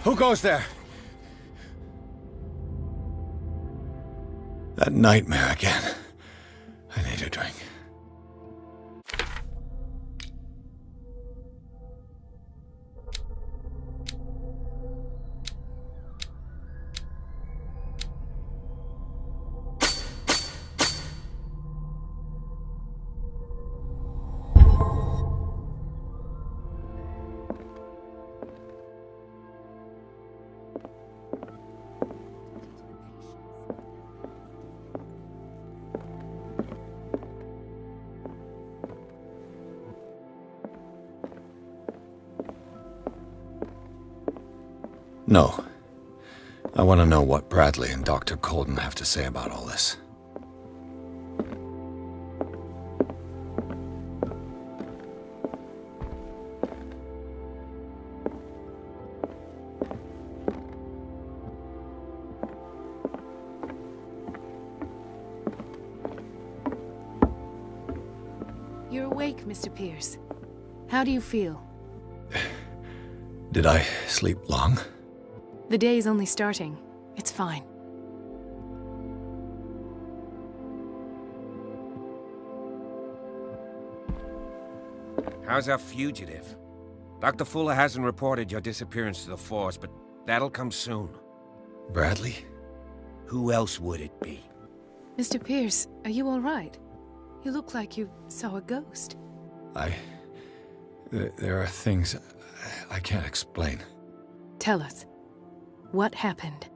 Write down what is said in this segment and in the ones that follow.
Who goes there? That nightmare again. I need a drink. No. I want to know what Bradley and Dr. Colden have to say about all this. You're awake, Mr. Pierce. How do you feel? Did I sleep long? The day's only starting. It's fine. How's our fugitive? Dr. Fuller hasn't reported your disappearance to the force, but that'll come soon. Bradley? Who else would it be? Mr. Pierce, are you all right? You look like you saw a ghost. There are things I can't explain. Tell us. What happened?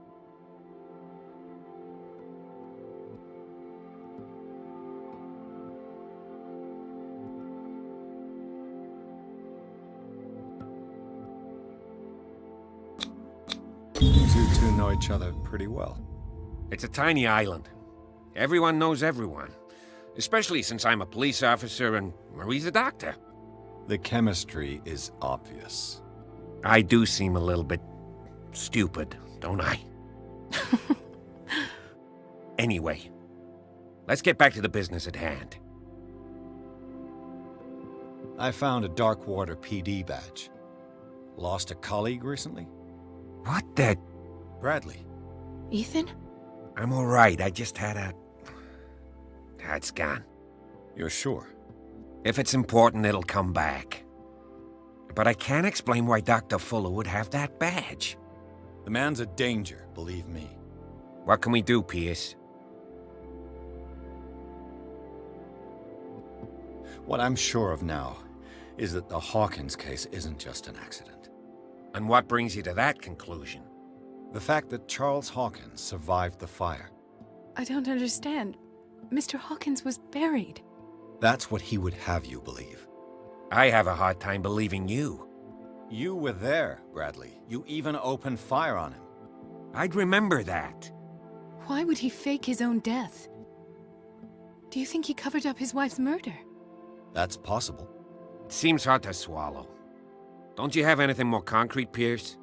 You two know each other pretty well. It's a tiny island. Everyone knows everyone. Especially since I'm a police officer and Marie's a doctor. The chemistry is obvious. I do seem a little bit stupid, don't I? Anyway, let's get back to the business at hand. I found a Darkwater PD badge. Lost a colleague recently? What the... Bradley. Ethan? I'm all right. I just had a... It's gone. You're sure? If it's important, it'll come back. But I can't explain why Dr. Fuller would have that badge. The man's a danger, believe me. What can we do, Pierce? What I'm sure of now is that the Hawkins case isn't just an accident. And what brings you to that conclusion? The fact that Charles Hawkins survived the fire. I don't understand. Mr. Hawkins was buried. That's what he would have you believe. I have a hard time believing you. You were there, Bradley. You even opened fire on him. I'd remember that. Why would he fake his own death? Do you think he covered up his wife's murder? That's possible. It seems hard to swallow. Don't you have anything more concrete, Pierce?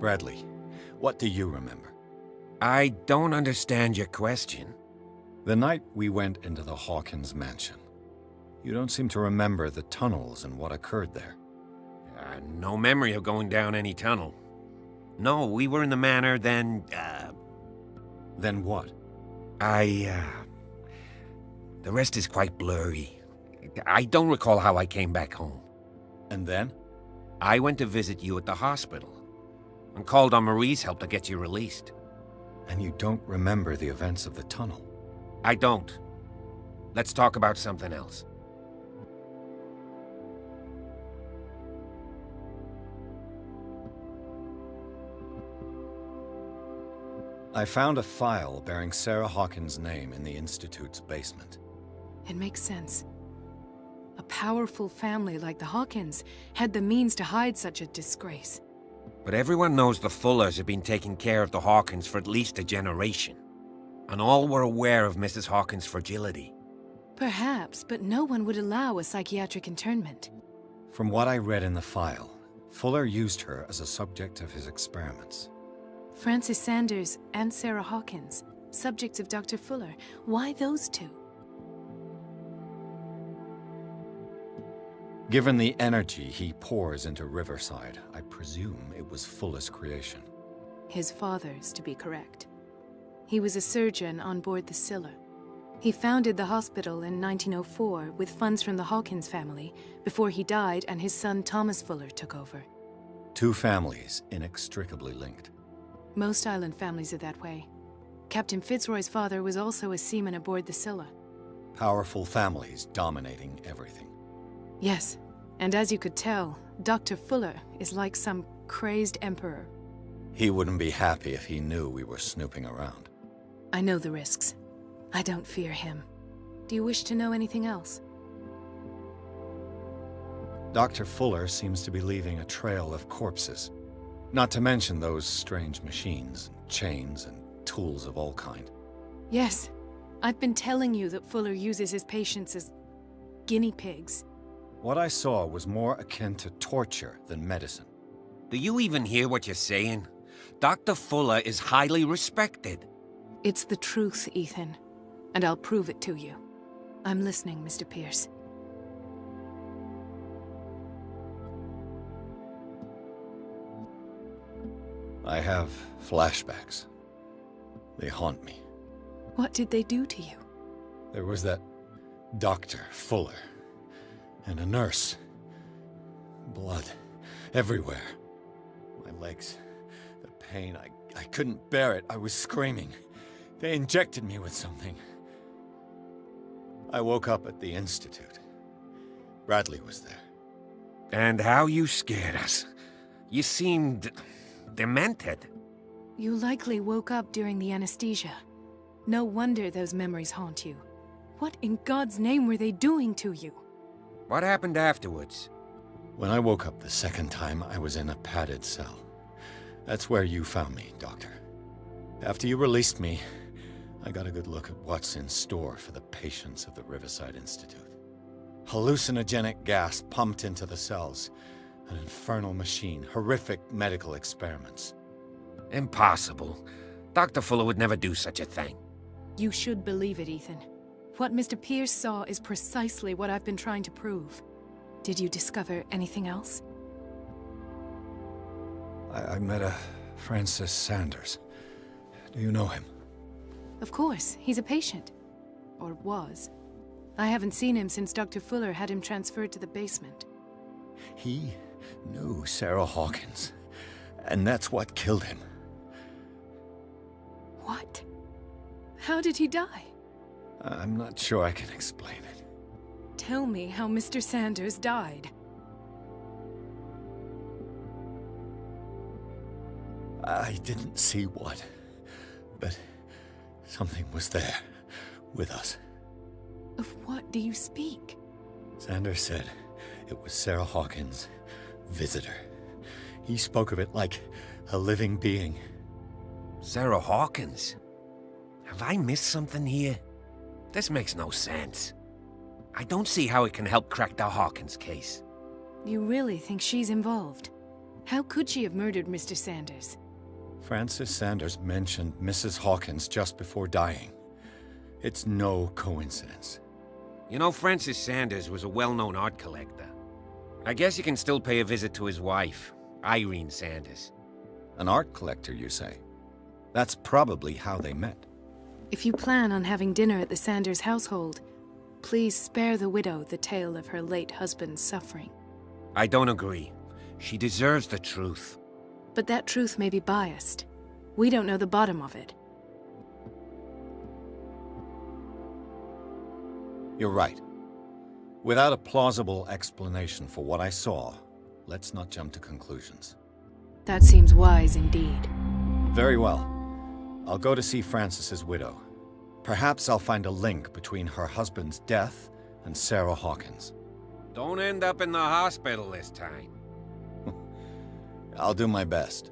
Bradley, what do you remember? I don't understand your question. The night we went into the Hawkins mansion. You don't seem to remember the tunnels and what occurred there. No memory of going down any tunnel. No, we were in the manor, then, Then what? The rest is quite blurry. I don't recall how I came back home. And then? I went to visit you at the hospital, and called on Marie's help to get you released. And you don't remember the events of the tunnel? I don't. Let's talk about something else. I found a file bearing Sarah Hawkins' name in the Institute's basement. It makes sense. A powerful family like the Hawkins had the means to hide such a disgrace. But everyone knows the Fullers have been taking care of the Hawkins for at least a generation. And all were aware of Mrs. Hawkins' fragility. Perhaps, but no one would allow a psychiatric internment. From what I read in the file, Fuller used her as a subject of his experiments. Francis Sanders and Sarah Hawkins, subjects of Dr. Fuller. Why those two? Given the energy he pours into Riverside, I presume it was Fuller's creation. His father's, to be correct. He was a surgeon on board the Scylla. He founded the hospital in 1904 with funds from the Hawkins family before he died and his son Thomas Fuller took over. Two families inextricably linked. Most island families are that way. Captain Fitzroy's father was also a seaman aboard the Scylla. Powerful families dominating everything. Yes, and as you could tell, Dr. Fuller is like some crazed emperor. He wouldn't be happy if he knew we were snooping around. I know the risks. I don't fear him. Do you wish to know anything else? Dr. Fuller seems to be leaving a trail of corpses. Not to mention those strange machines, chains, and tools of all kind. Yes. I've been telling you that Fuller uses his patients as guinea pigs. What I saw was more akin to torture than medicine. Do you even hear what you're saying? Dr. Fuller is highly respected. It's the truth, Ethan. And I'll prove it to you. I'm listening, Mr. Pierce. I have flashbacks. They haunt me. What did they do to you? There was that Dr. Fuller and a nurse. Blood everywhere. My legs, the pain, I couldn't bear it. I was screaming. They injected me with something. I woke up at the Institute. Bradley was there. And how you scared us. You seemed demented. You likely woke up during the anesthesia. No wonder those memories haunt you. What in God's name were they doing to you? What happened afterwards? When I woke up the second time, I was in a padded cell. That's where you found me, Doctor. After you released me, I got a good look at what's in store for the patients of the Riverside Institute. Hallucinogenic gas pumped into the cells. An infernal machine, horrific medical experiments. Impossible. Dr. Fuller would never do such a thing. You should believe it, Ethan. What Mr. Pierce saw is precisely what I've been trying to prove. Did you discover anything else? I met a Francis Sanders. Do you know him? Of course, he's a patient. Or was. I haven't seen him since Dr. Fuller had him transferred to the basement. He knew Sarah Hawkins, and that's what killed him. What? How did he die? I'm not sure I can explain it. Tell me how Mr. Sanders died. I didn't see what, but something was there, with us. Of what do you speak? Sanders said it was Sarah Hawkins' visitor. He spoke of it like a living being. Sarah Hawkins? Have I missed something here? This makes no sense. I don't see how it can help crack the Hawkins case. You really think she's involved? How could she have murdered Mr. Sanders? Francis Sanders mentioned Mrs. Hawkins just before dying. It's no coincidence. You know, Francis Sanders was a well-known art collector. I guess you can still pay a visit to his wife, Irene Sanders. An art collector, you say? That's probably how they met. If you plan on having dinner at the Sanders household, please spare the widow the tale of her late husband's suffering. I don't agree. She deserves the truth. But that truth may be biased. We don't know the bottom of it. You're right. Without a plausible explanation for what I saw, let's not jump to conclusions. That seems wise indeed. Very well. I'll go to see Francis's widow. Perhaps I'll find a link between her husband's death and Sarah Hawkins. Don't end up in the hospital this time. I'll do my best.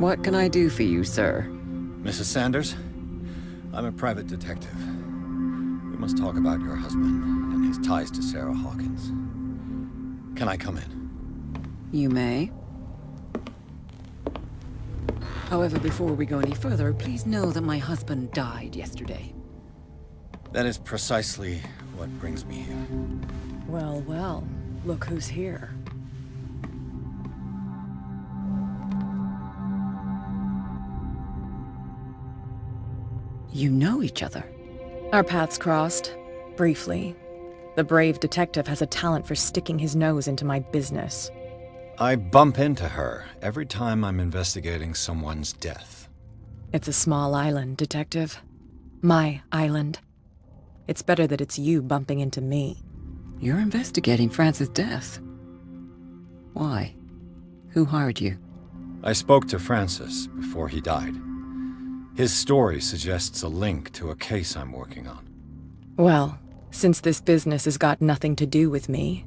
What can I do for you, sir? Mrs. Sanders, I'm a private detective. We must talk about your husband and his ties to Sarah Hawkins. Can I come in? You may. However, before we go any further, please know that my husband died yesterday. That is precisely what brings me here. Well, well, look who's here. You know each other. Our paths crossed, briefly. The brave detective has a talent for sticking his nose into my business. I bump into her every time I'm investigating someone's death. It's a small island, Detective. My island. It's better that it's you bumping into me. You're investigating Francis' death. Why? Who hired you? I spoke to Francis before he died. His story suggests a link to a case I'm working on. Well, since this business has got nothing to do with me,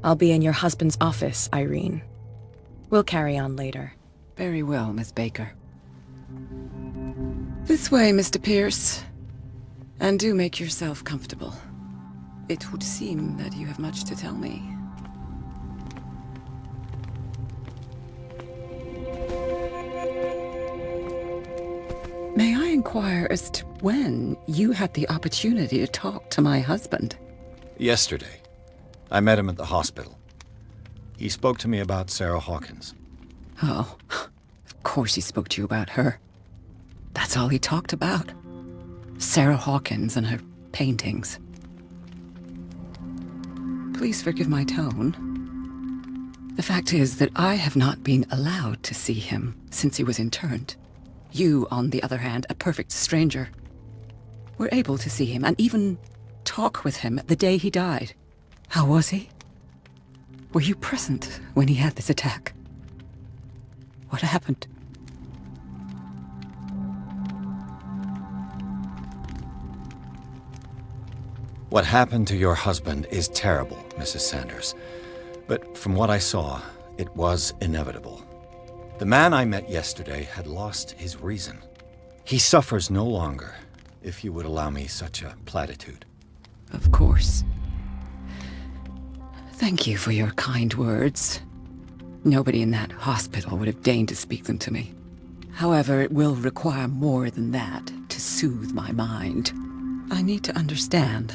I'll be in your husband's office, Irene. We'll carry on later. Very well, Miss Baker. This way, Mr. Pierce. And do make yourself comfortable. It would seem that you have much to tell me. May I inquire as to when you had the opportunity to talk to my husband? Yesterday, I met him at the hospital. He spoke to me about Sarah Hawkins. Oh, of course he spoke to you about her. That's all he talked about. Sarah Hawkins and her paintings. Please forgive my tone. The fact is that I have not been allowed to see him since he was interned. You, on the other hand, a perfect stranger, were able to see him and even talk with him the day he died. How was he? Were you present when he had this attack? What happened? What happened to your husband is terrible, Mrs. Sanders. But from what I saw, it was inevitable. The man I met yesterday had lost his reason. He suffers no longer, if you would allow me such a platitude. Of course. Thank you for your kind words. Nobody in that hospital would have deigned to speak them to me. However, it will require more than that to soothe my mind. I need to understand.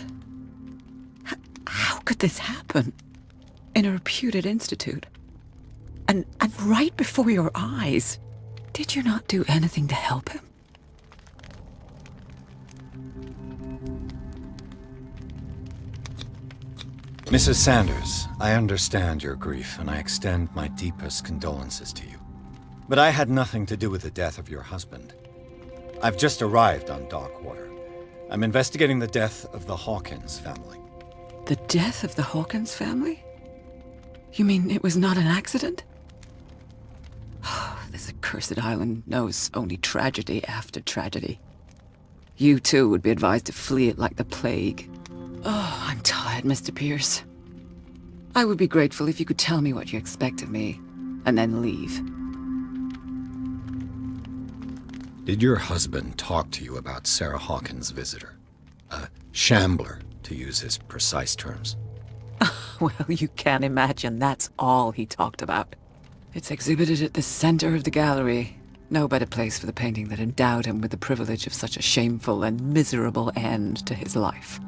How could this happen? In a reputed institute? And right before your eyes. Did you not do anything to help him? Mrs. Sanders, I understand your grief, and I extend my deepest condolences to you. But I had nothing to do with the death of your husband. I've just arrived on Darkwater. I'm investigating the death of the Hawkins family. The death of the Hawkins family? You mean it was not an accident? This accursed island knows only tragedy after tragedy. You too would be advised to flee it like the plague. Oh, I'm tired, Mr. Pierce. I would be grateful if you could tell me what you expect of me, and then leave. Did your husband talk to you about Sarah Hawkins' visitor? A shambler, to use his precise terms. Well, you can imagine that's all he talked about. It's exhibited at the center of the gallery. No better place for the painting that endowed him with the privilege of such a shameful and miserable end to his life.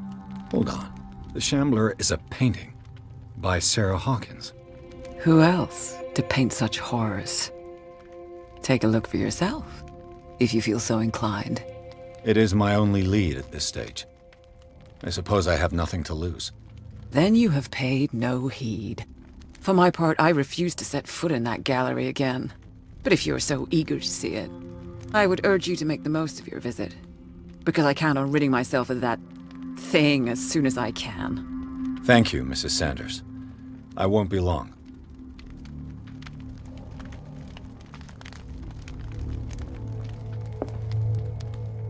Hold on. The Shambler is a painting by Sarah Hawkins. Who else to paint such horrors? Take a look for yourself, if you feel so inclined. It is my only lead at this stage. I suppose I have nothing to lose. Then you have paid no heed. For my part, I refuse to set foot in that gallery again. But if you're so eager to see it, I would urge you to make the most of your visit. Because I count on ridding myself of that thing as soon as I can. Thank you, Mrs. Sanders. I won't be long.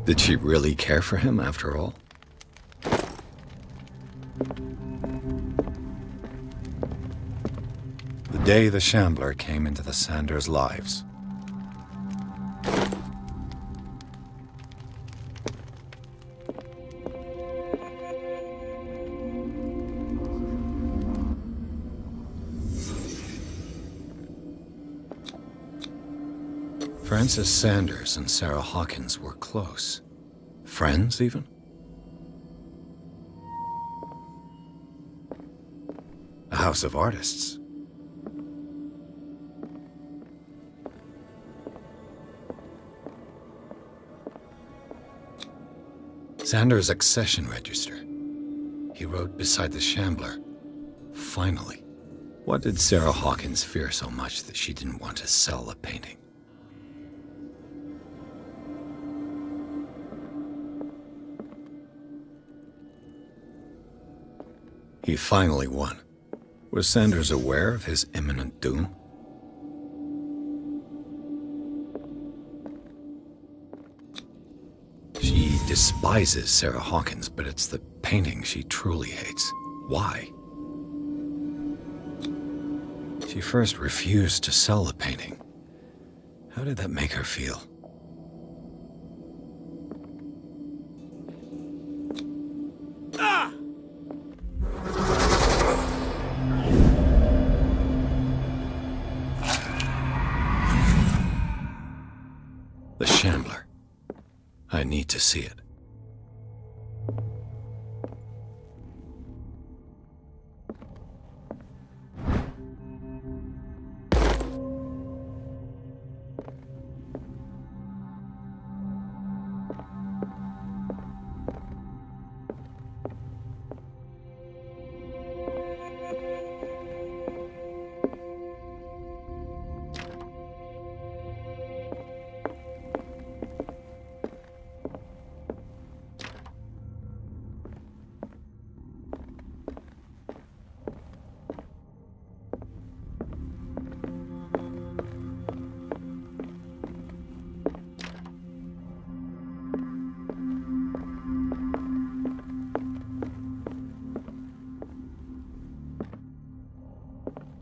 Did she really care for him after all? The day the Shambler came into the Sanders' lives, Francis Sanders and Sarah Hawkins were close. Friends, even? A house of artists. Sanders' accession register. He wrote beside the Shambler, "Finally." What did Sarah Hawkins fear so much that she didn't want to sell the painting? He finally won. Was Sanders aware of his imminent doom? She despises Sarah Hawkins, but it's the painting she truly hates. Why? She first refused to sell the painting. How did that make her feel? The Shambler. I need to see it.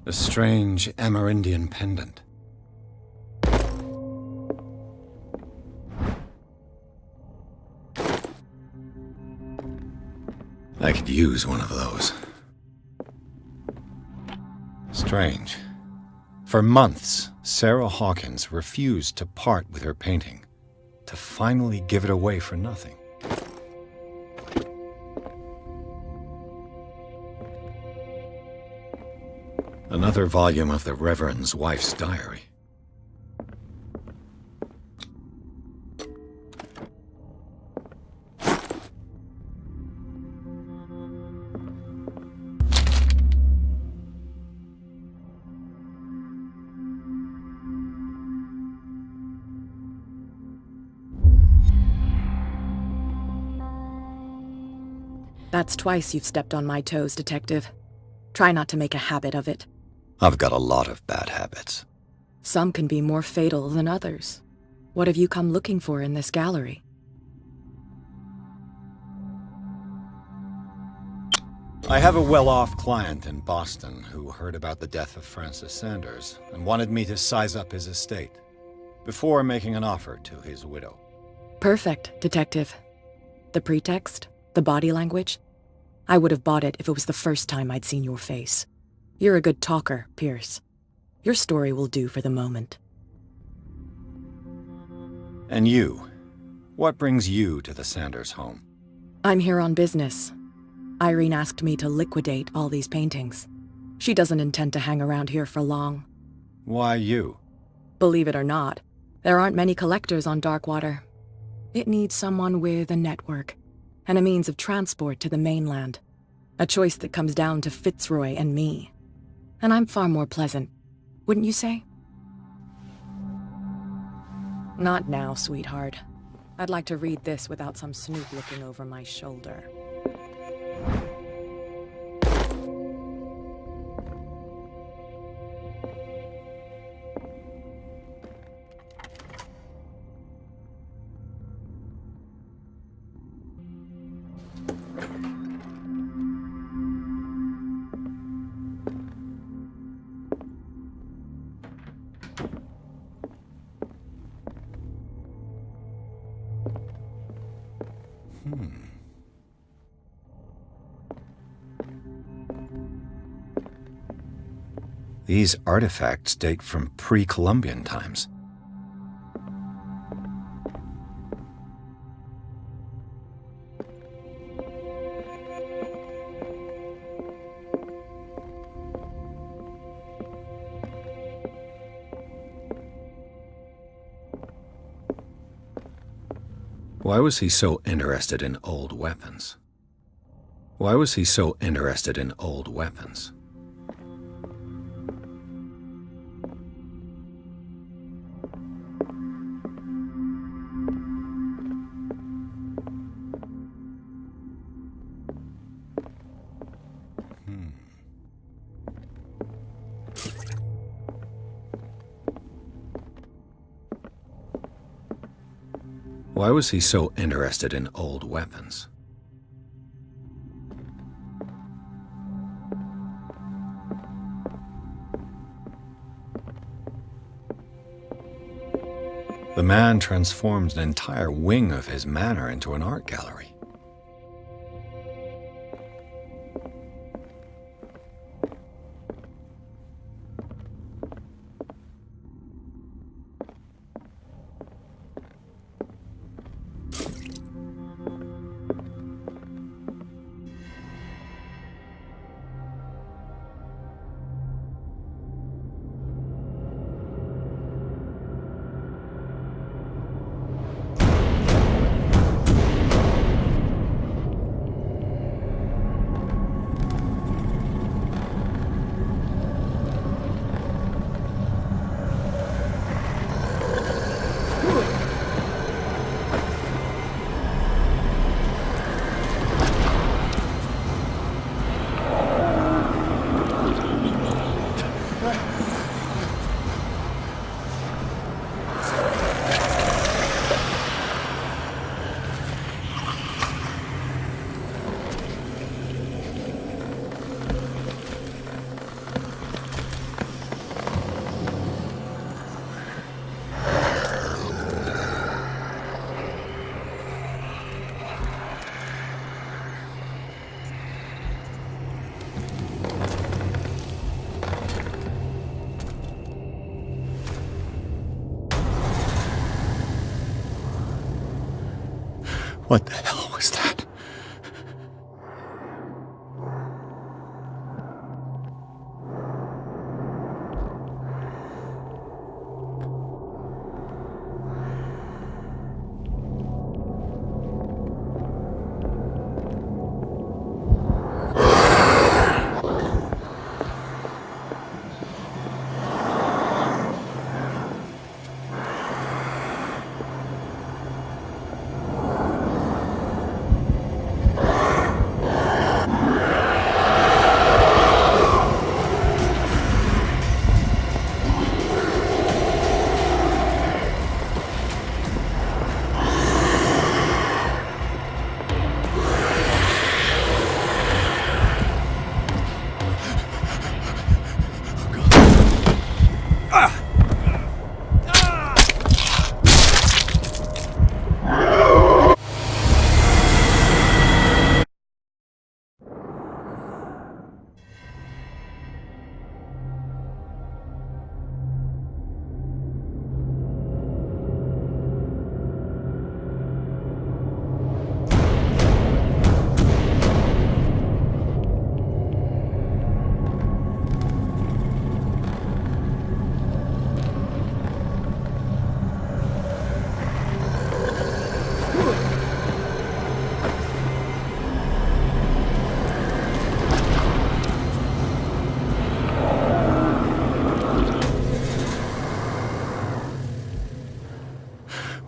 A strange Amerindian pendant. I could use one of those. Strange. For months, Sarah Hawkins refused to part with her painting, to finally give it away for nothing. Another volume of the Reverend's wife's diary. That's twice you've stepped on my toes, Detective. Try not to make a habit of it. I've got a lot of bad habits. Some can be more fatal than others. What have you come looking for in this gallery? I have a well-off client in Boston who heard about the death of Francis Sanders and wanted me to size up his estate before making an offer to his widow. Perfect, Detective. The pretext? The body language? I would have bought it if it was the first time I'd seen your face. You're a good talker, Pierce. Your story will do for the moment. And you? What brings you to the Sanders home? I'm here on business. Irene asked me to liquidate all these paintings. She doesn't intend to hang around here for long. Why you? Believe it or not, there aren't many collectors on Darkwater. It needs someone with a network and a means of transport to the mainland. A choice that comes down to Fitzroy and me. And I'm far more pleasant, wouldn't you say? Not now, sweetheart. I'd like to read this without some snoop looking over my shoulder. These artifacts date from pre-Columbian times. Why was he so interested in old weapons? Why was he so interested in old weapons? Why was he so interested in old weapons? The man transformed an entire wing of his manor into an art gallery. What the hell was that?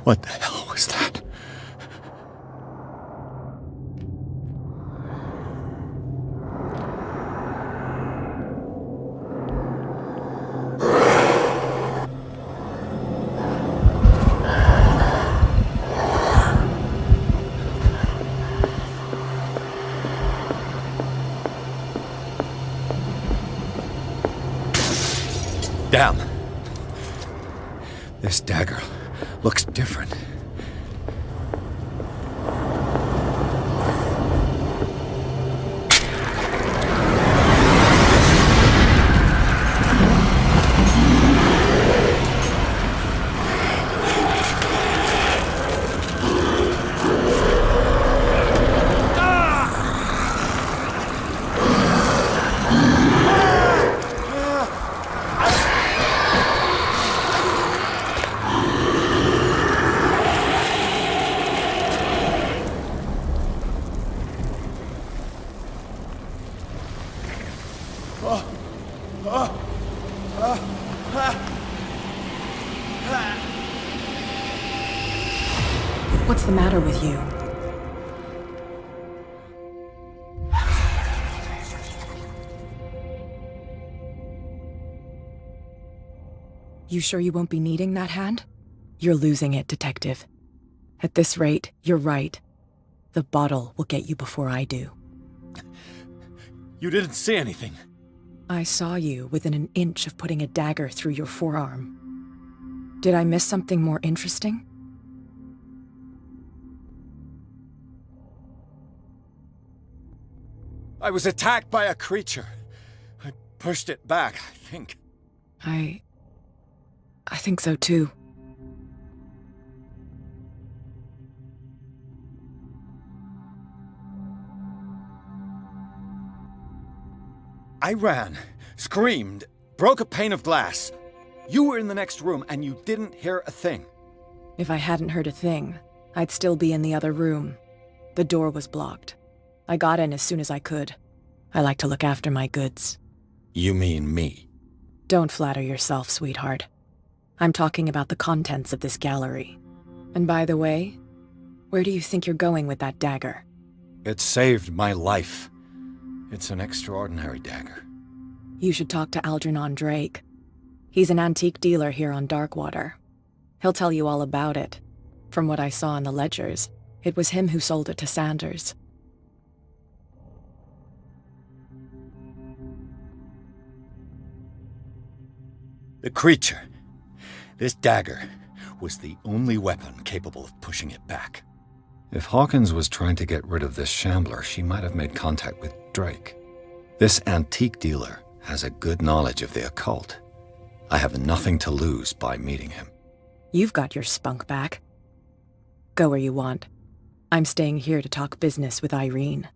What the hell was that? Damn. This dagger looks different. You sure you won't be needing that hand? You're losing it, Detective. At this rate, you're right. The bottle will get you before I do. You didn't see anything. I saw you within an inch of putting a dagger through your forearm. Did I miss something more interesting? I was attacked by a creature. I pushed it back, I think. I think so too. I ran, screamed, broke a pane of glass. You were in the next room and you didn't hear a thing. If I hadn't heard a thing, I'd still be in the other room. The door was blocked. I got in as soon as I could. I like to look after my goods. You mean me? Don't flatter yourself, sweetheart. I'm talking about the contents of this gallery. And by the way, where do you think you're going with that dagger? It saved my life. It's an extraordinary dagger. You should talk to Algernon Drake. He's an antique dealer here on Darkwater. He'll tell you all about it. From what I saw in the ledgers, it was him who sold it to Sanders. The creature. This dagger was the only weapon capable of pushing it back. If Hawkins was trying to get rid of this shambler, she might have made contact with Drake. This antique dealer has a good knowledge of the occult. I have nothing to lose by meeting him. You've got your spunk back. Go where you want. I'm staying here to talk business with Irene.